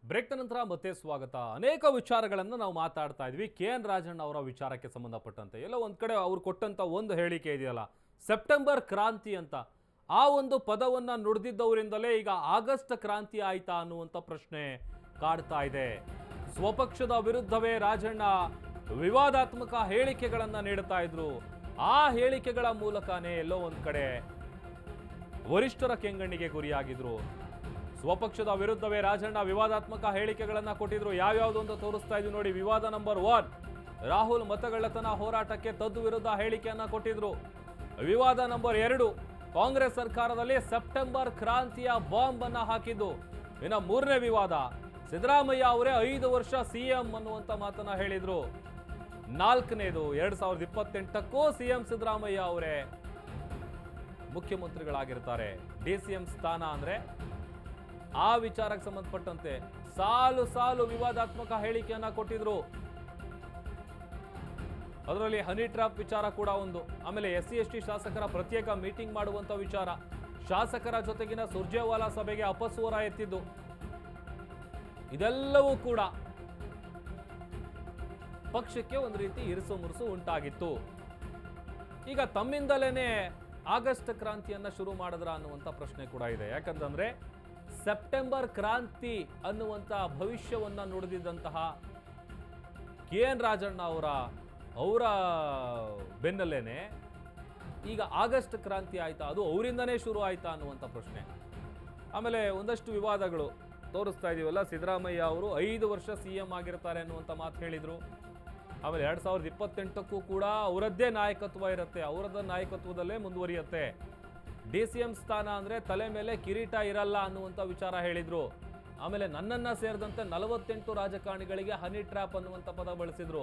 Break ನಂತರ ಮತ್ತೆ ಸ್ವಾಗತ. ಅನೇಕ ವಿಚಾರಗಳನ್ನು ನಾವು ಮಾತಾಡ್ತಾ ಇದ್ವಿ. KN ರಾಜಣ್ಣ ಅವರ ವಿಚಾರಕ್ಕೆ ಸಂಬಂಧಪಟ್ಟಂತೆ ಎಲ್ಲ ಒಂದ್ ಕಡೆ ಅವ್ರು ಕೊಟ್ಟಂತ ಒಂದು ಹೇಳಿಕೆ ಇದೆಯಲ್ಲ, ಸೆಪ್ಟೆಂಬರ್ ಕ್ರಾಂತಿ ಅಂತ, ಆ ಒಂದು ಪದವನ್ನ ನುಡಿದಿದ್ದವರಿಂದಲೇ ಈಗ ಆಗಸ್ಟ್ ಕ್ರಾಂತಿ ಆಯ್ತಾ ಅನ್ನುವಂಥ ಪ್ರಶ್ನೆ ಕಾಡ್ತಾ ಇದೆ. ಸ್ವಪಕ್ಷದ ವಿರುದ್ಧವೇ ರಾಜಣ್ಣ ವಿವಾದಾತ್ಮಕ ಹೇಳಿಕೆಗಳನ್ನ ನೀಡುತ್ತಾ ಇದ್ರು. ಆ ಹೇಳಿಕೆಗಳ ಮೂಲಕನೇ ಎಲ್ಲೋ ಒಂದ್ ಕಡೆ ವರಿಷ್ಠರ ಕೆಂಗಣ್ಣಿಗೆ ಗುರಿಯಾಗಿದ್ರು. ಸ್ವಪಕ್ಷದ ವಿರುದ್ಧವೇ ರಾಜಣ್ಣ ವಿವಾದಾತ್ಮಕ ಹೇಳಿಕೆಗಳನ್ನ ಕೊಟ್ಟಿದ್ರು. ಯಾವ್ಯಾವ್ದು ಅಂತ ತೋರಿಸ್ತಾ ಇದ್ವಿ ನೋಡಿ. ವಿವಾದ ನಂಬರ್ 1, ರಾಹುಲ್ ಮತಗಳ್ಳತನ ಹೋರಾಟಕ್ಕೆ ತದ್ದು ವಿರುದ್ಧ ಹೇಳಿಕೆಯನ್ನ ಕೊಟ್ಟಿದ್ರು. ವಿವಾದ ನಂಬರ್ 2, ಕಾಂಗ್ರೆಸ್ ಸರ್ಕಾರದಲ್ಲಿ ಸೆಪ್ಟೆಂಬರ್ ಕ್ರಾಂತಿಯ ಬಾಂಬ್ ಅನ್ನ ಹಾಕಿದ್ದು. ಇನ್ನು 3ನೇ ವಿವಾದ, ಸಿದ್ದರಾಮಯ್ಯ ಅವರೇ 5 ವರ್ಷ ಸಿಎಂ ಅನ್ನುವಂತ ಮಾತನ್ನ ಹೇಳಿದ್ರು. 4ನೇದು, 2028ಕ್ಕೂ ಸಿಎಂ ಸಿದ್ದರಾಮಯ್ಯ ಅವರೇ ಮುಖ್ಯಮಂತ್ರಿಗಳಾಗಿರ್ತಾರೆ. DCM ಸ್ಥಾನ ಅಂದ್ರೆ ಆ ವಿಚಾರಕ್ಕೆ ಸಂಬಂಧಪಟ್ಟಂತೆ ಸಾಲು ಸಾಲು ವಿವಾದಾತ್ಮಕ ಹೇಳಿಕೆಯನ್ನ ಕೊಟ್ಟಿದ್ರು. ಅದರಲ್ಲಿ ಹನಿ ಟ್ರಾಪ್ ವಿಚಾರ ಕೂಡ ಒಂದು. ಆಮೇಲೆ SC/ST ಶಾಸಕರ ಪ್ರತ್ಯೇಕ ಮೀಟಿಂಗ್ ಮಾಡುವಂತ ವಿಚಾರ, ಶಾಸಕರ ಜೊತೆಗಿನ ಸುರ್ಜೇವಾಲಾ ಸಭೆಗೆ ಅಪಸ್ವರ ಎತ್ತಿದ್ದು, ಇದೆಲ್ಲವೂ ಕೂಡ ಪಕ್ಷಕ್ಕೆ ಒಂದು ರೀತಿ ಇರಿಸು ಮುರುಸು ಉಂಟಾಗಿತ್ತು. ಈಗ ತಮ್ಮಿಂದಲೇನೆ ಆಗಸ್ಟ್ ಕ್ರಾಂತಿಯನ್ನ ಶುರು ಮಾಡಿದ್ರ ಅನ್ನುವಂಥ ಪ್ರಶ್ನೆ ಕೂಡ ಇದೆ. ಯಾಕಂತಂದ್ರೆ ಸೆಪ್ಟೆಂಬರ್ ಕ್ರಾಂತಿ ಅನ್ನುವಂಥ ಭವಿಷ್ಯವನ್ನ ನುಡಿದಿದ್ದಂತಹ KN ರಾಜಣ್ಣ ಅವರ ಬೆನ್ನಲ್ಲೇನೆ ಈಗ ಆಗಸ್ಟ್ ಕ್ರಾಂತಿ ಆಯ್ತಾ, ಅದು ಅವರಿಂದನೇ ಶುರು ಆಯ್ತಾ ಅನ್ನುವಂಥ ಪ್ರಶ್ನೆ. ಆಮೇಲೆ ಒಂದಷ್ಟು ವಿವಾದಗಳು ತೋರಿಸ್ತಾ ಇದೀವಲ್ಲ. ಸಿದ್ದರಾಮಯ್ಯ ಅವರು 5 ವರ್ಷ CM ಆಗಿರ್ತಾರೆ ಅನ್ನುವಂಥ ಮಾತು ಹೇಳಿದ್ರು. ಆಮೇಲೆ 2028ಕ್ಕೂ ಕೂಡ ಅವರದ್ದೇ ನಾಯಕತ್ವ ಇರುತ್ತೆ, ಅವರದ ನಾಯಕತ್ವದಲ್ಲೇ ಮುಂದುವರಿಯುತ್ತೆ. DCM ಸ್ಥಾನ ಅಂದ್ರೆ ತಲೆ ಮೇಲೆ ಕಿರೀಟ ಇರಲ್ಲ ಅನ್ನುವಂಥ ವಿಚಾರ ಹೇಳಿದ್ರು. ಆಮೇಲೆ ನನ್ನನ್ನ ಸೇರಿದಂತೆ 48 ರಾಜಕಾರಣಿಗಳಿಗೆ ಹನಿ ಟ್ರ್ಯಾಪ್ ಅನ್ನುವಂಥ ಪದ ಬಳಸಿದ್ರು.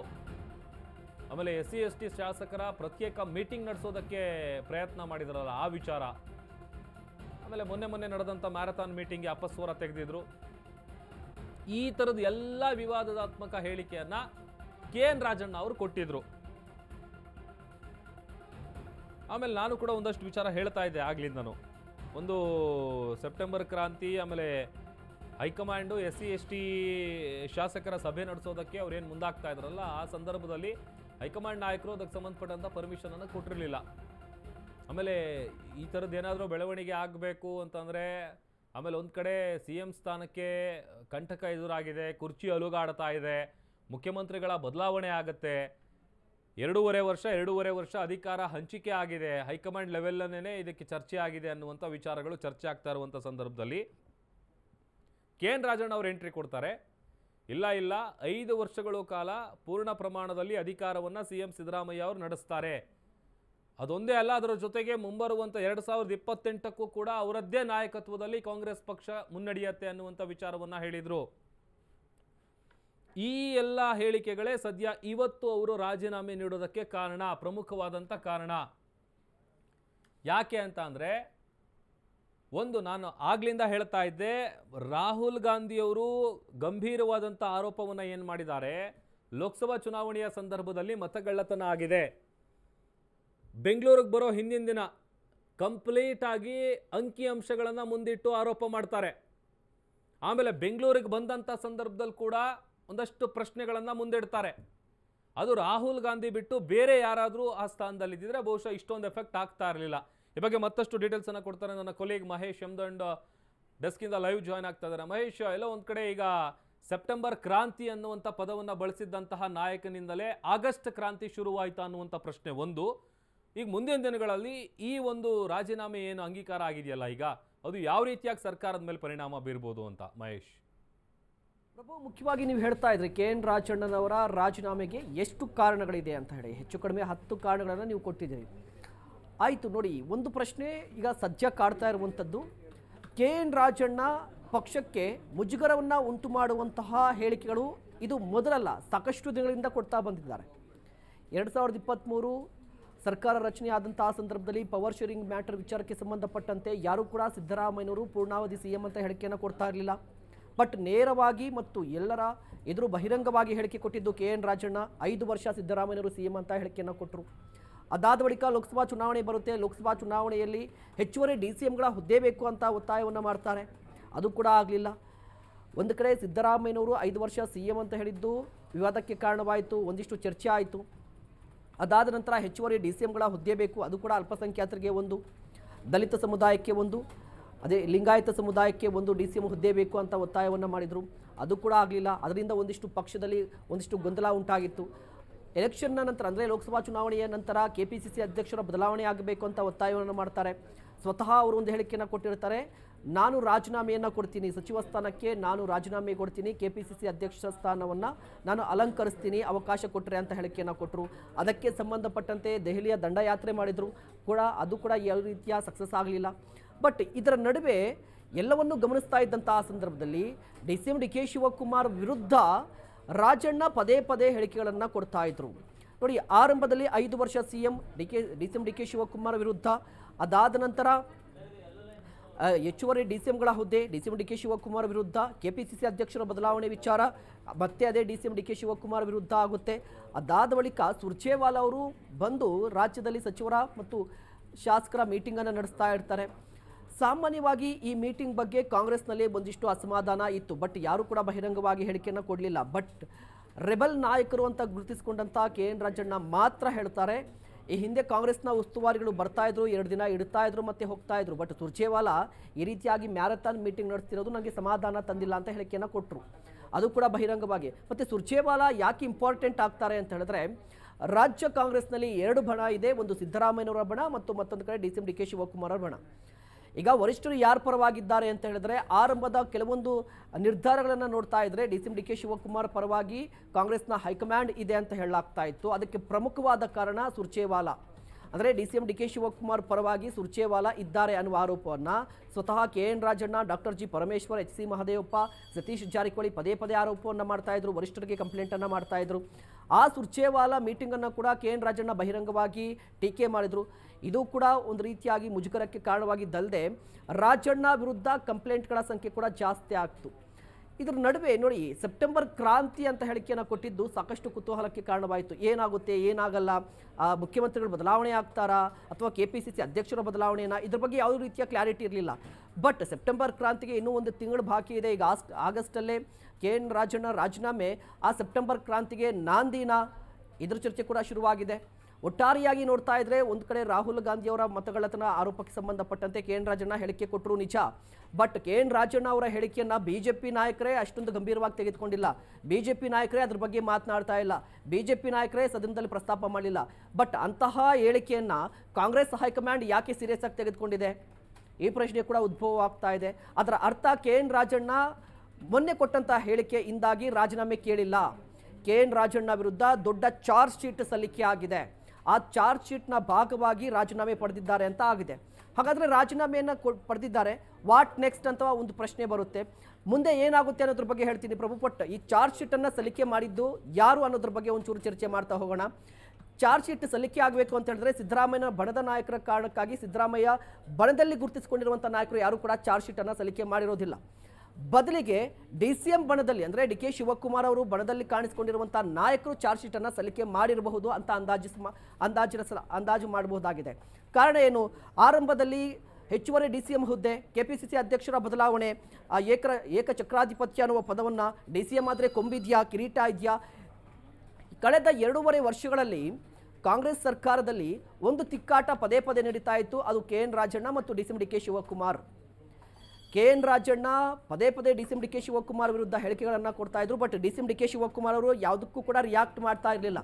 ಆಮೇಲೆ SC/ST ಶಾಸಕರ ಪ್ರತ್ಯೇಕ ಮೀಟಿಂಗ್ ನಡೆಸೋದಕ್ಕೆ ಪ್ರಯತ್ನ ಮಾಡಿದ್ರಲ್ಲ, ಆ ವಿಚಾರ. ಆಮೇಲೆ ಮೊನ್ನೆ ನಡೆದಂಥ ಮ್ಯಾರಥಾನ್ ಮೀಟಿಂಗ್ಗೆ ಅಪಸ್ವರ ತೆಗೆದಿದ್ರು. ಈ ಥರದ ಎಲ್ಲ ವಿವಾದಾತ್ಮಕ ಹೇಳಿಕೆಯನ್ನ KN ರಾಜಣ್ಣ ಅವರು ಕೊಟ್ಟಿದ್ರು. ಆಮೇಲೆ ನಾನು ಕೂಡ ಒಂದಷ್ಟು ವಿಚಾರ ಹೇಳ್ತಾ ಇದ್ದೆ ಆಗ್ಲಿಂದನು. ಒಂದು ಸೆಪ್ಟೆಂಬರ್ ಕ್ರಾಂತಿ, ಆಮೇಲೆ ಹೈಕಮಾಂಡು SC/ST ಶಾಸಕರ ಸಭೆ ನಡೆಸೋದಕ್ಕೆ ಅವ್ರೇನು ಮುಂದಾಗ್ತಾ ಇದ್ರಲ್ಲ, ಆ ಸಂದರ್ಭದಲ್ಲಿ ಹೈಕಮಾಂಡ್ ನಾಯಕರು ಅದಕ್ಕೆ ಸಂಬಂಧಪಟ್ಟಂಥ ಪರ್ಮಿಷನ್ ಅನ್ನು ಕೊಟ್ಟಿರಲಿಲ್ಲ. ಆಮೇಲೆ ಈ ಥರದ್ದು ಏನಾದರೂ ಬೆಳವಣಿಗೆ ಆಗಬೇಕು ಅಂತಂದರೆ, ಆಮೇಲೆ ಒಂದು ಕಡೆ CM ಸ್ಥಾನಕ್ಕೆ ಕಂಟಕ ಎದುರಾಗಿದೆ, ಕುರ್ಚಿ ಅಲುಗಾಡ್ತಾ ಇದೆ, ಮುಖ್ಯಮಂತ್ರಿಗಳ ಬದಲಾವಣೆ ಆಗುತ್ತೆ, 2.5 ವರ್ಷ ಅಧಿಕಾರ ಹಂಚಿಕೆ ಆಗಿದೆ, ಹೈಕಮಾಂಡ್ ಲೆವೆಲ್ನೇ ಇದಕ್ಕೆ ಚರ್ಚೆ ಆಗಿದೆ ಅನ್ನುವಂಥ ವಿಚಾರಗಳು ಚರ್ಚೆ ಆಗ್ತಾ ಇರುವಂಥ ಸಂದರ್ಭದಲ್ಲಿ KN ರಾಜಣ್ಣ ಅವರು ಎಂಟ್ರಿ ಕೊಡ್ತಾರೆ. ಇಲ್ಲ 5 ವರ್ಷಗಳ ಕಾಲ ಪೂರ್ಣ ಪ್ರಮಾಣದಲ್ಲಿ ಅಧಿಕಾರವನ್ನು CM ಸಿದ್ದರಾಮಯ್ಯ ಅವರು ನಡೆಸ್ತಾರೆ. ಅದೊಂದೇ ಅಲ್ಲ, ಅದರ ಜೊತೆಗೆ ಮುಂಬರುವಂಥ 2028ಕ್ಕೂ ಕೂಡ ಅವರದ್ದೇ ನಾಯಕತ್ವದಲ್ಲಿ ಕಾಂಗ್ರೆಸ್ ಪಕ್ಷ ಮುನ್ನಡೆಯುತ್ತೆ ಅನ್ನುವಂಥ ವಿಚಾರವನ್ನು ಹೇಳಿದರು. ಈ ಎಲ್ಲ ಹೇಳಿಕೆಗಳೇ ಸದ್ಯ ಇವತ್ತು ಅವರು ರಾಜೀನಾಮೆ ನೀಡೋದಕ್ಕೆ ಕಾರಣ, ಪ್ರಮುಖವಾದಂಥ ಕಾರಣ. ಯಾಕೆ ಅಂತ ಅಂದರೆ, ಒಂದು, ನಾನು ಆಗ್ಲಿಂದ ಹೇಳ್ತಾ ಇದ್ದೆ, ರಾಹುಲ್ ಗಾಂಧಿಯವರು ಗಂಭೀರವಾದಂಥ ಆರೋಪವನ್ನು ಏನು ಮಾಡಿದ್ದಾರೆ, ಲೋಕಸಭಾ ಚುನಾವಣೆಯ ಸಂದರ್ಭದಲ್ಲಿ ಮತಗಳ್ಳತನ ಆಗಿದೆ, ಬೆಂಗಳೂರಿಗೆ ಬರೋ ಹಿಂದಿನ ದಿನ ಕಂಪ್ಲೀಟ್ ಆಗಿ ಅಂಕಿಅಂಶಗಳನ್ನು ಮುಂದಿಟ್ಟು ಆರೋಪ ಮಾಡ್ತಾರೆ. ಆಮೇಲೆ ಬೆಂಗಳೂರಿಗೆ ಬಂದಂಥ ಸಂದರ್ಭದಲ್ಲಿ ಕೂಡ ಒಂದಷ್ಟು ಪ್ರಶ್ನೆಗಳನ್ನು ಮುಂದಿಡ್ತಾರೆ. ಅದು ರಾಹುಲ್ ಗಾಂಧಿ ಬಿಟ್ಟು ಬೇರೆ ಯಾರಾದರೂ ಆ ಸ್ಥಾನದಲ್ಲಿದ್ದರೆ ಬಹುಶಃ ಇಷ್ಟೊಂದು ಎಫೆಕ್ಟ್ ಆಗ್ತಾ ಇರಲಿಲ್ಲ. ಈ ಬಗ್ಗೆ ಮತ್ತಷ್ಟು ಡೀಟೇಲ್ಸನ್ನು ಕೊಡ್ತಾರೆ ನನ್ನ ಕೊಲೀಗ್ ಮಹೇಶ್ ಎಮ್ದಂಡ್, ಡೆಸ್ಕಿಂದ ಲೈವ್ ಜಾಯ್ನ್ ಆಗ್ತಾ ಇದ್ದಾರೆ. ಮಹೇಶ್, ಎಲ್ಲೋ ಒಂದು ಕಡೆ ಈಗ ಸೆಪ್ಟೆಂಬರ್ ಕ್ರಾಂತಿ ಅನ್ನುವಂಥ ಪದವನ್ನು ಬಳಸಿದ್ದಂತಹ ನಾಯಕನಿಂದಲೇ ಆಗಸ್ಟ್ ಕ್ರಾಂತಿ ಶುರುವಾಯಿತಾ ಅನ್ನುವಂಥ ಪ್ರಶ್ನೆ ಒಂದು. ಈಗ ಮುಂದಿನ ದಿನಗಳಲ್ಲಿ ಈ ಒಂದು ರಾಜೀನಾಮೆ ಏನು ಅಂಗೀಕಾರ ಆಗಿದೆಯಲ್ಲ, ಈಗ ಅದು ಯಾವ ರೀತಿಯಾಗಿ ಸರ್ಕಾರದ ಮೇಲೆ ಪರಿಣಾಮ ಬೀರ್ಬೋದು ಅಂತ ಮಹೇಶ್? ಪ್ರಭು, ಮುಖ್ಯವಾಗಿ ನೀವು ಹೇಳ್ತಾ ಇದ್ರಿ KN ರಾಜಣ್ಣನವರ ರಾಜೀನಾಮೆಗೆ ಎಷ್ಟು ಕಾರಣಗಳಿದೆ ಅಂತ ಹೇಳಿ. ಹೆಚ್ಚು ಕಡಿಮೆ 10 ಕಾರಣಗಳನ್ನು ನೀವು ಕೊಟ್ಟಿದ್ದೀರಿ. ಆಯಿತು ನೋಡಿ, ಒಂದು ಪ್ರಶ್ನೆ ಈಗ ಸದ್ಯ ಕಾಡ್ತಾ ಇರುವಂಥದ್ದು, KN ರಾಜಣ್ಣ ಪಕ್ಷಕ್ಕೆ ಮುಜುಗರವನ್ನು ಉಂಟು ಮಾಡುವಂತಹ ಹೇಳಿಕೆಗಳು ಇದು ಮೊದಲಲ್ಲ, ಸಾಕಷ್ಟು ದಿನಗಳಿಂದ ಕೊಡ್ತಾ ಬಂದಿದ್ದಾರೆ. 2023 ಸರ್ಕಾರ ರಚನೆ ಆದಂತಹ ಸಂದರ್ಭದಲ್ಲಿ ಪವರ್ ಶೇರಿಂಗ್ ಮ್ಯಾಟರ್ ವಿಚಾರಕ್ಕೆ ಸಂಬಂಧಪಟ್ಟಂತೆ ಯಾರೂ ಕೂಡ ಸಿದ್ದರಾಮಯ್ಯನವರು ಪೂರ್ಣಾವಧಿ CM ಅಂತ ಹೇಳಿಕೆಯನ್ನು ಕೊಡ್ತಾ ಇರಲಿಲ್ಲ. ಬಟ್ ನೇರವಾಗಿ ಮತ್ತು ಎಲ್ಲರ ಎದುರು ಬಹಿರಂಗವಾಗಿ ಹೇಳಿಕೆ ಕೊಟ್ಟಿದ್ದು KN ರಾಜಣ್ಣ. 5 ವರ್ಷ ಸಿದ್ದರಾಮಯ್ಯನವರು CM ಅಂತ ಹೇಳಿಕೆಯನ್ನು ಕೊಟ್ಟರು. ಅದಾದ ಬಳಿಕ ಲೋಕಸಭಾ ಚುನಾವಣೆ ಬರುತ್ತೆ. ಲೋಕಸಭಾ ಚುನಾವಣೆಯಲ್ಲಿ ಹೆಚ್ಚುವರಿ DCMಗಳ ಹುದ್ದೆ ಬೇಕು ಅಂತ ಒತ್ತಾಯವನ್ನು ಮಾಡ್ತಾರೆ. ಅದು ಕೂಡ ಆಗಲಿಲ್ಲ. ಒಂದು ಕಡೆ ಸಿದ್ದರಾಮಯ್ಯನವರು 5 ವರ್ಷ CM ಅಂತ ಹೇಳಿದ್ದು ವಿವಾದಕ್ಕೆ ಕಾರಣವಾಯಿತು, ಒಂದಿಷ್ಟು ಚರ್ಚೆ ಆಯಿತು. ಅದಾದ ನಂತರ ಹೆಚ್ಚುವರಿ DCMಗಳ ಹುದ್ದೆ ಬೇಕು, ಅದು ಕೂಡ ಅಲ್ಪಸಂಖ್ಯಾತರಿಗೆ ಒಂದು, ದಲಿತ ಸಮುದಾಯಕ್ಕೆ ಒಂದು, ಅದೇ ಲಿಂಗಾಯತ ಸಮುದಾಯಕ್ಕೆ ಒಂದು DCM ಹುದ್ದೆ ಬೇಕು ಅಂತ ಒತ್ತಾಯವನ್ನು ಮಾಡಿದರು. ಅದು ಕೂಡ ಆಗಲಿಲ್ಲ. ಅದರಿಂದ ಒಂದಿಷ್ಟು ಪಕ್ಷದಲ್ಲಿ ಒಂದಿಷ್ಟು ಗೊಂದಲ ಉಂಟಾಗಿತ್ತು. ಎಲೆಕ್ಷನ್ನ ನಂತರ ಅಂದರೆ ಲೋಕಸಭಾ ಚುನಾವಣೆಯ ನಂತರ KPCC ಅಧ್ಯಕ್ಷರ ಬದಲಾವಣೆ ಆಗಬೇಕು ಅಂತ ಒತ್ತಾಯವನ್ನು ಮಾಡ್ತಾರೆ. ಸ್ವತಃ ಅವರು ಒಂದು ಹೇಳಿಕೆಯನ್ನು ಕೊಟ್ಟಿರ್ತಾರೆ, ನಾನು ರಾಜೀನಾಮೆಯನ್ನು ಕೊಡ್ತೀನಿ, ಸಚಿವ ಸ್ಥಾನಕ್ಕೆ ನಾನು ರಾಜೀನಾಮೆ ಕೊಡ್ತೀನಿ, KPCC ಅಧ್ಯಕ್ಷ ಸ್ಥಾನವನ್ನು ನಾನು ಅಲಂಕರಿಸ್ತೀನಿ, ಅವಕಾಶ ಕೊಟ್ಟರೆ ಅಂತ ಹೇಳಿಕೆಯನ್ನು ಕೊಟ್ಟರು. ಅದಕ್ಕೆ ಸಂಬಂಧಪಟ್ಟಂತೆ ದೆಹಲಿಯ ದಂಡಯಾತ್ರೆ ಮಾಡಿದರು ಕೂಡ, ಅದು ಕೂಡ ಯಾವ ರೀತಿಯ ಸಕ್ಸಸ್ ಆಗಲಿಲ್ಲ. ಬಟ್ ಇದರ ನಡುವೆ ಎಲ್ಲವನ್ನೂ ಗಮನಿಸ್ತಾ ಇದ್ದಂತಹ ಸಂದರ್ಭದಲ್ಲಿ DCM DK ಶಿವಕುಮಾರ್ ವಿರುದ್ಧ ರಾಜಣ್ಣ ಪದೇ ಪದೇ ಹೇಳಿಕೆಗಳನ್ನು ಕೊಡ್ತಾ ಇದ್ರು. ನೋಡಿ, ಆರಂಭದಲ್ಲಿ 5 ವರ್ಷ CM DCM DK ಶಿವಕುಮಾರ್ ವಿರುದ್ಧ, ಅದಾದ ನಂತರ ಹೆಚ್ಚುವರಿ DCMಗಳ ಹುದ್ದೆ DCM DK ಶಿವಕುಮಾರ್ ವಿರುದ್ಧ, KPCC ಅಧ್ಯಕ್ಷರ ಬದಲಾವಣೆ ವಿಚಾರ ಮತ್ತೆ ಅದೇ DCM DK ಶಿವಕುಮಾರ್ ವಿರುದ್ಧ ಆಗುತ್ತೆ. ಅದಾದ ಬಳಿಕ ಸುರ್ಜೇವಾಲಾ ಅವರು ಬಂದು ರಾಜ್ಯದಲ್ಲಿ ಸಚಿವರ ಮತ್ತು ಶಾಸಕರ ಮೀಟಿಂಗನ್ನು ನಡೆಸ್ತಾ ಇರ್ತಾರೆ. ಸಾಮಾನ್ಯವಾಗಿ ಈ ಮೀಟಿಂಗ್ ಬಗ್ಗೆ ಕಾಂಗ್ರೆಸ್ನಲ್ಲಿ ಒಂದಿಷ್ಟು ಅಸಮಾಧಾನ ಇತ್ತು, ಬಟ್ ಯಾರು ಕೂಡ ಬಹಿರಂಗವಾಗಿ ಹೇಳಿಕೆಯನ್ನು ಕೊಡಲಿಲ್ಲ. ಬಟ್ ರೆಬಲ್ ನಾಯಕರು ಅಂತ ಗುರುತಿಸಿಕೊಂಡಂಥ KN ರಾಜಣ್ಣ ಮಾತ್ರ ಹೇಳ್ತಾರೆ, ಈ ಹಿಂದೆ ಕಾಂಗ್ರೆಸ್ನ ಉಸ್ತುವಾರಿಗಳು ಬರ್ತಾ ಇದ್ರು, 2 ದಿನ ಇಡ್ತಾ ಇದ್ರು ಮತ್ತೆ ಹೋಗ್ತಾ ಇದ್ರು, ಬಟ್ ಸುರ್ಜೇವಾಲಾ ಈ ರೀತಿಯಾಗಿ ಮ್ಯಾರಥಾನ್ ಮೀಟಿಂಗ್ ನಡೆಸ್ತಿರೋದು ನನಗೆ ಸಮಾಧಾನ ತಂದಿಲ್ಲ ಅಂತ ಹೇಳಿಕೆಯನ್ನು ಕೊಟ್ಟರು. ಅದು ಕೂಡ ಬಹಿರಂಗವಾಗಿ. ಮತ್ತು ಸುರ್ಜೇವಾಲಾ ಯಾಕೆ ಇಂಪಾರ್ಟೆಂಟ್ ಆಗ್ತಾರೆ ಅಂತ ಹೇಳಿದ್ರೆ, ರಾಜ್ಯ ಕಾಂಗ್ರೆಸ್ನಲ್ಲಿ 2 ಬಣ ಇದೆ, ಒಂದು ಸಿದ್ದರಾಮಯ್ಯನವರ ಬಣ ಮತ್ತು ಮತ್ತೊಂದು ಕಡೆ DCM DK ಶಿವಕುಮಾರ್ ಅವರ ಬಣ. ಈಗ ವರಿಷ್ಠರು ಯಾರು ಪರವಾಗಿದ್ದಾರೆ ಅಂತ ಹೇಳಿದ್ರೆ, ಆರಂಭದ ಕೆಲವೊಂದು ನಿರ್ಧಾರಗಳನ್ನು ನೋಡ್ತಾ ಇದ್ರೆ DCM DK ಶಿವಕುಮಾರ್ ಪರವಾಗಿ ಕಾಂಗ್ರೆಸ್ನ ಹೈಕಮಾಂಡ್ ಇದೆ ಅಂತ ಹೇಳಲಾಗ್ತಾ ಇತ್ತು. ಅದಕ್ಕೆ ಪ್ರಮುಖವಾದ ಕಾರಣ ಸುರ್ಜೇವಾಲಾ, ಅಂದರೆ DCM DK ಶಿವಕುಮಾರ್ ಪರವಾಗಿ ಸುರ್ಜೇವಾಲಾ ಇದ್ದಾರೆ ಅನ್ನುವ ಆರೋಪವನ್ನು ಸ್ವತಃ KN Rajanna, doctor G Parameshwar, HC Mahadevappa, Satish Jarkiholi ಪದೇ ಪದೇ ಆರೋಪವನ್ನು ಮಾಡ್ತಾ ಇದ್ರು, ವರಿಷ್ಠರಿಗೆ ಕಂಪ್ಲೇಂಟನ್ನು ಮಾಡ್ತಾ ಇದ್ರು. ಆ ಸುರ್ಜೇವಾಲಾ ಮೀಟಿಂಗನ್ನು ಕೂಡ KN ರಾಜಣ್ಣ ಬಹಿರಂಗವಾಗಿ ಟೀಕೆ ಮಾಡಿದರು. ಇದು ಕೂಡ ಒಂದು ರೀತಿಯಾಗಿ ಮುಜುಗರಕ್ಕೆ ಕಾರಣವಾಗಿದ್ದಲ್ಲದೆ ರಾಜಣ್ಣ ವಿರುದ್ಧ ಕಂಪ್ಲೇಂಟ್ಗಳ ಸಂಖ್ಯೆ ಕೂಡ ಜಾಸ್ತಿ ಆಗ್ತು. ಇದರ ನಡುವೆ ನೋಡಿ, ಸೆಪ್ಟೆಂಬರ್ ಕ್ರಾಂತಿ ಅಂತ ಹೇಳಿಕೆಯನ್ನು ಕೊಟ್ಟಿದ್ದು ಸಾಕಷ್ಟು ಕುತೂಹಲಕ್ಕೆ ಕಾರಣವಾಯಿತು. ಏನಾಗುತ್ತೆ, ಏನಾಗಲ್ಲ, ಮುಖ್ಯಮಂತ್ರಿಗಳು ಬದಲಾವಣೆ ಆಗ್ತಾರಾ ಅಥವಾ KPCC ಅಧ್ಯಕ್ಷರ ಬದಲಾವಣೆನ, ಇದ್ರ ಬಗ್ಗೆ ಯಾವುದೇ ರೀತಿಯ ಕ್ಲಾರಿಟಿ ಇರಲಿಲ್ಲ. ಬಟ್ ಸೆಪ್ಟೆಂಬರ್ ಕ್ರಾಂತಿಗೆ ಇನ್ನೂ 1 ತಿಂಗಳು ಬಾಕಿ ಇದೆ. ಈಗ ಆಗಸ್ಟಲ್ಲೇ KN ರಾಜಣ್ಣ ರಾಜೀನಾಮೆ ಆ ಸೆಪ್ಟೆಂಬರ್ ಕ್ರಾಂತಿಗೆ ನಾಂದಿನ, ಇದ್ರ ಚರ್ಚೆ ಕೂಡ ಶುರುವಾಗಿದೆ. ಒಟ್ಟಾರೆಯಾಗಿ ನೋಡ್ತಾ ಇದ್ರೆ ಒಂದು ಕಡೆ ರಾಹುಲ್ ಗಾಂಧಿಯವರ ಮತಗಳ್ಳತನ ಆರೋಪಕ್ಕೆ ಸಂಬಂಧಪಟ್ಟಂತೆ KN ರಾಜಣ್ಣ ಹೇಳಿಕೆ ಕೊಟ್ಟರು ನಿಜ. ಬಟ್ KN ರಾಜಣ್ಣ ಅವರ ಹೇಳಿಕೆಯನ್ನು BJP ನಾಯಕರೇ ಅಷ್ಟೊಂದು ಗಂಭೀರವಾಗಿ ತೆಗೆದುಕೊಂಡಿಲ್ಲ. BJP ನಾಯಕರೇ ಅದ್ರ ಬಗ್ಗೆ ಮಾತನಾಡ್ತಾ ಇಲ್ಲ, BJP ನಾಯಕರೇ ಸದನದಲ್ಲಿ ಪ್ರಸ್ತಾಪ ಮಾಡಲಿಲ್ಲ. ಬಟ್ ಅಂತಹ ಹೇಳಿಕೆಯನ್ನು ಕಾಂಗ್ರೆಸ್ ಹೈಕಮಾಂಡ್ ಯಾಕೆ ಸೀರಿಯಸ್ ಆಗಿ ತೆಗೆದುಕೊಂಡಿದೆ, ಈ ಪ್ರಶ್ನೆ ಕೂಡ ಉದ್ಭವ ಆಗ್ತಾ ಇದೆ. ಅದರ ಅರ್ಥ KN ರಾಜಣ್ಣ ಮೊನ್ನೆ ಕೊಟ್ಟಂತ ಹೇಳಿಕೆಯಿಂದಾಗಿ ರಾಜೀನಾಮೆ ಕೇಳಿಲ್ಲ, KN ರಾಜಣ್ಣ ವಿರುದ್ಧ ದೊಡ್ಡ ಚಾರ್ಜ್ ಶೀಟ್ ಸಲ್ಲಿಕೆ ಆಗಿದೆ, ಆ ಚಾರ್ಜ್ ಶೀಟ್ನ ಭಾಗವಾಗಿ ರಾಜೀನಾಮೆ ಪಡೆದಿದ್ದಾರೆ ಅಂತ ಆಗಿದೆ. ಹಾಗಾದರೆ ರಾಜೀನಾಮೆಯನ್ನು ಪಡೆದಿದ್ದಾರೆ, ವಾಟ್ ನೆಕ್ಸ್ಟ್ ಅಂತ ಒಂದು ಪ್ರಶ್ನೆ ಬರುತ್ತೆ. ಮುಂದೆ ಏನಾಗುತ್ತೆ ಅನ್ನೋದ್ರ ಬಗ್ಗೆ ಹೇಳ್ತೀನಿ ಪ್ರಭು. ಪಟ್ ಈ ಚಾರ್ಜ್ ಶೀಟನ್ನು ಸಲ್ಲಿಕೆ ಮಾಡಿದ್ದು ಯಾರು ಅನ್ನೋದ್ರ ಬಗ್ಗೆ ಒಂಚೂರು ಚರ್ಚೆ ಮಾಡ್ತಾ ಹೋಗೋಣ. ಚಾರ್ಜ್ ಶೀಟ್ ಸಲ್ಲಿಕೆ ಆಗಬೇಕು ಅಂತ ಹೇಳಿದ್ರೆ ಸಿದ್ದರಾಮಯ್ಯನ ಬಣದ ನಾಯಕರ ಕಾರಣಕ್ಕಾಗಿ ಸಿದ್ದರಾಮಯ್ಯ ಬಣದಲ್ಲಿ ಗುರುತಿಸಿಕೊಂಡಿರುವಂಥ ನಾಯಕರು ಯಾರು ಕೂಡ ಚಾರ್ಜ್ ಶೀಟನ್ನು ಸಲ್ಲಿಕೆ ಮಾಡಿರೋದಿಲ್ಲ. ಬದಲಿಗೆ DCM ಬಣದಲ್ಲಿ ಅಂದರೆ DK ಶಿವಕುಮಾರ್ ಅವರು ಬಣದಲ್ಲಿ ಕಾಣಿಸಿಕೊಂಡಿರುವಂಥ ನಾಯಕರು ಚಾರ್ಜ್ ಶೀಟನ್ನು ಸಲ್ಲಿಕೆ ಮಾಡಿರಬಹುದು ಅಂತ ಅಂದಾಜು ಮಾಡಬಹುದಾಗಿದೆ. ಕಾರಣ ಏನು, ಆರಂಭದಲ್ಲಿ ಹೆಚ್ಚುವರಿ DCM ಹುದ್ದೆ, KPCC ಅಧ್ಯಕ್ಷರ ಬದಲಾವಣೆ, ಏಕಚಕ್ರಾಧಿಪತ್ಯ ಅನ್ನುವ ಪದವನ್ನು, DCM ಆದರೆ ಕೊಂಬಿದೆಯಾ, ಕಿರೀಟ ಇದೆಯಾ? ಕಳೆದ 2.5 ವರ್ಷಗಳಲ್ಲಿ ಕಾಂಗ್ರೆಸ್ ಸರ್ಕಾರದಲ್ಲಿ ಒಂದು ತಿಕ್ಕಾಟ ಪದೇ ಪದೇ ನಡೀತಾ ಇತ್ತು. ಅದು KN ರಾಜಣ್ಣ ಮತ್ತು DCM DK Shivakumar. KN Rajanna ಪದೇ ಪದೇ DCM DK ಶಿವಕುಮಾರ್ ವಿರುದ್ಧ ಹೇಳಿಕೆಗಳನ್ನು ಕೊಡ್ತಾ ಇದ್ರು. ಬಟ್ DCM DK ಶಿವಕುಮಾರ್ ಅವರು ಯಾವುದಕ್ಕೂ ಕೂಡ ರಿಯಾಕ್ಟ್ ಮಾಡ್ತಾ ಇರಲಿಲ್ಲ.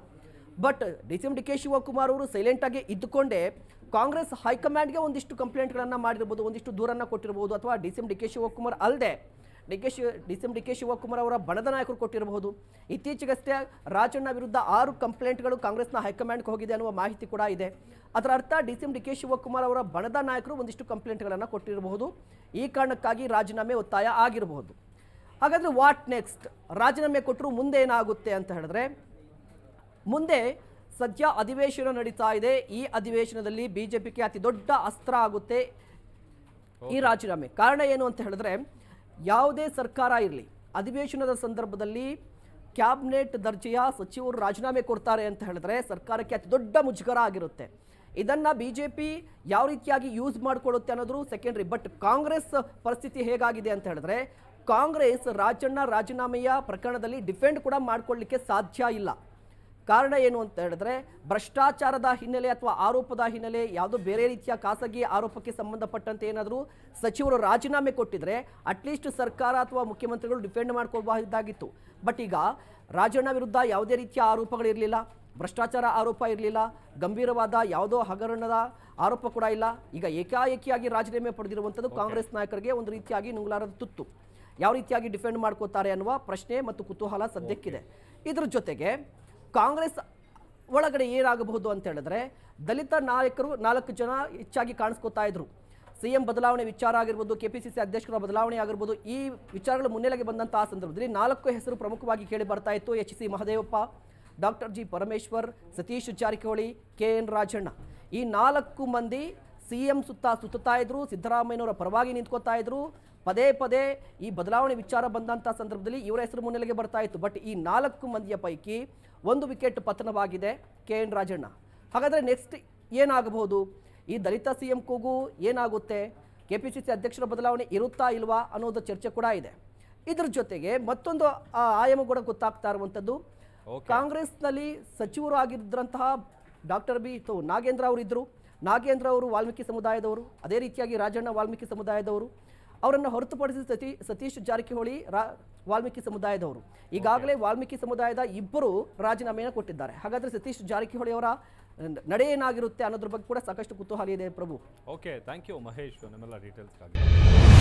ಬಟ್ DCM DK ಶಿವಕುಮಾರ್ ಅವರು ಸೈಲೆಂಟಾಗಿ ಇದ್ದುಕೊಂಡೇ ಕಾಂಗ್ರೆಸ್ ಹೈಕಮಾಂಡ್ಗೆ ಒಂದಿಷ್ಟು ಕಂಪ್ಲೇಂಟ್ಗಳನ್ನು ಮಾಡಿರ್ಬೋದು, ಒಂದಿಷ್ಟು ದೂರನ್ನು ಕೊಟ್ಟಿರ್ಬೋದು, ಅಥವಾ DCM DK ಶಿವಕುಮಾರ್ ಅಲ್ಲದೆ DCM DK ಶಿವಕುಮಾರ್ ಅವರ ಬಣದ ನಾಯಕರು ಕೊಟ್ಟಿರಬಹುದು. ಇತ್ತೀಚೆಗಷ್ಟೇ ರಾಜಣ್ಣ ವಿರುದ್ಧ 6 ಕಂಪ್ಲೇಂಟ್ಗಳು ಕಾಂಗ್ರೆಸ್ನ ಹೈಕಮಾಂಡ್ಗೆ ಹೋಗಿದೆ ಅನ್ನುವ ಮಾಹಿತಿ ಕೂಡ ಇದೆ. ಅದರ ಅರ್ಥ DCM DK ಶಿವಕುಮಾರ್ ಅವರ ಬಣದ ನಾಯಕರು ಒಂದಿಷ್ಟು ಕಂಪ್ಲೇಂಟ್ಗಳನ್ನು ಕೊಟ್ಟಿರಬಹುದು. ಈ ಕಾರಣಕ್ಕಾಗಿ ರಾಜೀನಾಮೆ ಒತ್ತಾಯ ಆಗಿರಬಹುದು. ಹಾಗಾದರೆ ವಾಟ್ ನೆಕ್ಸ್ಟ್, ರಾಜೀನಾಮೆ ಕೊಟ್ಟರು ಮುಂದೆ ಏನಾಗುತ್ತೆ ಅಂತ ಹೇಳಿದ್ರೆ, ಮುಂದೆ ಸದ್ಯ ಅಧಿವೇಶನ ನಡೀತಾ ಇದೆ. ಈ ಅಧಿವೇಶನದಲ್ಲಿ BJPಗೆ ಅತಿ ದೊಡ್ಡ ಅಸ್ತ್ರ ಆಗುತ್ತೆ ಈ ರಾಜೀನಾಮೆ. ಕಾರಣ ಏನು ಅಂತ ಹೇಳಿದ್ರೆ, ಯಾವುದೇ ಸರ್ಕಾರ ಇರಲಿ, ಅಧಿವೇಶನದ ಸಂದರ್ಭದಲ್ಲಿ ಕ್ಯಾಬಿನೆಟ್ ದರ್ಜೆಯ ಸಚಿವರು ರಾಜೀನಾಮೆ ಕೊಡ್ತಾರೆ ಅಂತ ಹೇಳಿದ್ರೆ ಸರ್ಕಾರಕ್ಕೆ ಅತಿ ದೊಡ್ಡ ಮುಜುಗರ ಆಗಿರುತ್ತೆ. ಇದನ್ನು BJP ಯಾವ ರೀತಿಯಾಗಿ ಯೂಸ್ ಮಾಡಿಕೊಳ್ಳುತ್ತೆ ಅನ್ನೋದು ಸೆಕೆಂಡ್ರಿ. ಬಟ್ ಕಾಂಗ್ರೆಸ್ ಪರಿಸ್ಥಿತಿ ಹೇಗಾಗಿದೆ ಅಂತ ಹೇಳಿದ್ರೆ, ಕಾಂಗ್ರೆಸ್ ರಾಜಣ್ಣ ರಾಜೀನಾಮೆಯ ಪ್ರಕರಣದಲ್ಲಿ ಡಿಫೆಂಡ್ ಕೂಡ ಮಾಡ್ಕೊಳ್ಳಿಕ್ಕೆ ಸಾಧ್ಯ ಇಲ್ಲ. ಕಾರಣ ಏನು ಅಂತ ಹೇಳಿದ್ರೆ ಭ್ರಷ್ಟಾಚಾರದ ಹಿನ್ನೆಲೆ ಅಥವಾ ಆರೋಪದ ಹಿನ್ನೆಲೆ ಯಾವುದೋ ಬೇರೆ ರೀತಿಯ ಖಾಸಗಿ ಆರೋಪಕ್ಕೆ ಸಂಬಂಧಪಟ್ಟಂತೆ ಏನಾದರೂ ಸಚಿವರು ರಾಜೀನಾಮೆ ಕೊಟ್ಟಿದ್ರೆ ಅಟ್ಲೀಸ್ಟ್ ಸರ್ಕಾರ ಅಥವಾ ಮುಖ್ಯಮಂತ್ರಿಗಳು ಡಿಫೆಂಡ್ ಮಾಡ್ಕೊಳ್ಬಹುದಾಗಿತ್ತು. ಬಟ್ ಈಗ ರಾಜಣ್ಣ ವಿರುದ್ಧ ಯಾವುದೇ ರೀತಿಯ ಆರೋಪಗಳಿರಲಿಲ್ಲ, ಭ್ರಷ್ಟಾಚಾರ ಆರೋಪ ಇರಲಿಲ್ಲ, ಗಂಭೀರವಾದ ಯಾವುದೋ ಹಗರಣದ ಆರೋಪ ಕೂಡ ಇಲ್ಲ. ಈಗ ಏಕಾಏಕಿಯಾಗಿ ರಾಜೀನಾಮೆ ಪಡೆದಿರುವಂಥದ್ದು ಕಾಂಗ್ರೆಸ್ ನಾಯಕರಿಗೆ ಒಂದು ರೀತಿಯಾಗಿ ನುಂಗಲಾರದ ತುತ್ತು. ಯಾವ ರೀತಿಯಾಗಿ ಡಿಫೆಂಡ್ ಮಾಡ್ಕೋತಾರೆ ಅನ್ನುವ ಪ್ರಶ್ನೆ ಮತ್ತು ಕುತೂಹಲ ಸದ್ಯಕ್ಕಿದೆ. ಇದ್ರ ಜೊತೆಗೆ ಕಾಂಗ್ರೆಸ್ ಒಳಗಡೆ ಏನಾಗಬಹುದು ಅಂತ ಹೇಳಿದ್ರೆ ದಲಿತ ನಾಯಕರು 4 ಜನ ಹೆಚ್ಚಾಗಿ ಕಾಣಿಸ್ಕೋತಾ ಇದ್ರು. ಸಿಎಂ ಬದಲಾವಣೆ ವಿಚಾರ ಆಗಿರ್ಬೋದು, ಕೆಪಿಸಿಸಿ ಅಧ್ಯಕ್ಷರ ಬದಲಾವಣೆ ಆಗಿರ್ಬೋದು, ಈ ವಿಚಾರಗಳು ಮುನ್ನೆಲೆಗೆ ಬಂದಂತಹ ಸಂದರ್ಭದಲ್ಲಿ 4 ಹೆಸರು ಪ್ರಮುಖವಾಗಿ ಕೇಳಿ ಬರ್ತಾ ಇತ್ತು. H C Mahadevappa, doctor G Parameshwar, Satish Jarkiholi, KN Rajanna. ಈ 4 ಮಂದಿ ಸಿಎಂ ಸುತ್ತಾ ಇದ್ರು, ಸಿದ್ದರಾಮಯ್ಯನವರ ಪರವಾಗಿ ನಿಂತ್ಕೋತಾ ಇದ್ರು. ಪದೇ ಪದೇ ಈ ಬದಲಾವಣೆ ವಿಚಾರ ಬಂದಂಥ ಸಂದರ್ಭದಲ್ಲಿ ಇವರ ಹೆಸರು ಮುನ್ನೆಲೆಗೆ ಬರ್ತಾ ಇತ್ತು. ಬಟ್ ಈ 4 ಮಂದಿಯ ಪೈಕಿ 1 ವಿಕೆಟ್ ಪತನವಾಗಿದೆ, KN ರಾಜಣ್ಣ. ಹಾಗಾದರೆ ನೆಕ್ಸ್ಟ್ ಏನಾಗಬಹುದು? ಈ ದಲಿತ ಸಿಎಂ ಕೂಗು ಏನಾಗುತ್ತೆ? ಕೆಪಿಸಿಸಿ ಅಧ್ಯಕ್ಷರ ಬದಲಾವಣೆ ಇರುತ್ತಾ ಇಲ್ವಾ ಅನ್ನೋದು ಚರ್ಚೆ ಕೂಡ ಇದೆ. ಇದ್ರ ಜೊತೆಗೆ ಮತ್ತೊಂದು ಆಯಾಮ ಕೂಡ ಗೊತ್ತಾಗ್ತಾ ಇರುವಂಥದ್ದು, ಕಾಂಗ್ರೆಸ್ನಲ್ಲಿ ಸಚಿವರು ಆಗಿದ್ದಂತಹ ಡಾಕ್ಟರ್ ನಾಗೇಂದ್ರ ಅವರು ಇದ್ದರು. ನಾಗೇಂದ್ರ ಅವರು ವಾಲ್ಮೀಕಿ ಸಮುದಾಯದವರು, ಅದೇ ರೀತಿಯಾಗಿ ರಾಜಣ್ಣ ವಾಲ್ಮೀಕಿ ಸಮುದಾಯದವರು. ಅವರನ್ನು ಹೊರತುಪಡಿಸಿ ಸತೀಶ್ ಜಾರಕಿಹೊಳಿ ವಾಲ್ಮೀಕಿ ಸಮುದಾಯದವರು. ಈಗಾಗಲೇ ವಾಲ್ಮೀಕಿ ಸಮುದಾಯದ 2 ರಾಜೀನಾಮೆಯನ್ನು ಕೊಟ್ಟಿದ್ದಾರೆ. ಹಾಗಾದರೆ ಸತೀಶ್ ಜಾರಕಿಹೊಳಿ ಅವರ ನಡೆ ಏನಾಗಿರುತ್ತೆ ಅನ್ನೋದ್ರ ಬಗ್ಗೆ ಕೂಡ ಸಾಕಷ್ಟು ಕುತೂಹಲ ಇದೆ ಪ್ರಭು. ಓಕೆ, ಥ್ಯಾಂಕ್ ಯು ಮಹೇಶ್ ನಿಮ್ಮೆಲ್ಲ ಡೀಟೇಲ್ಸ್ಗಾಗಿ.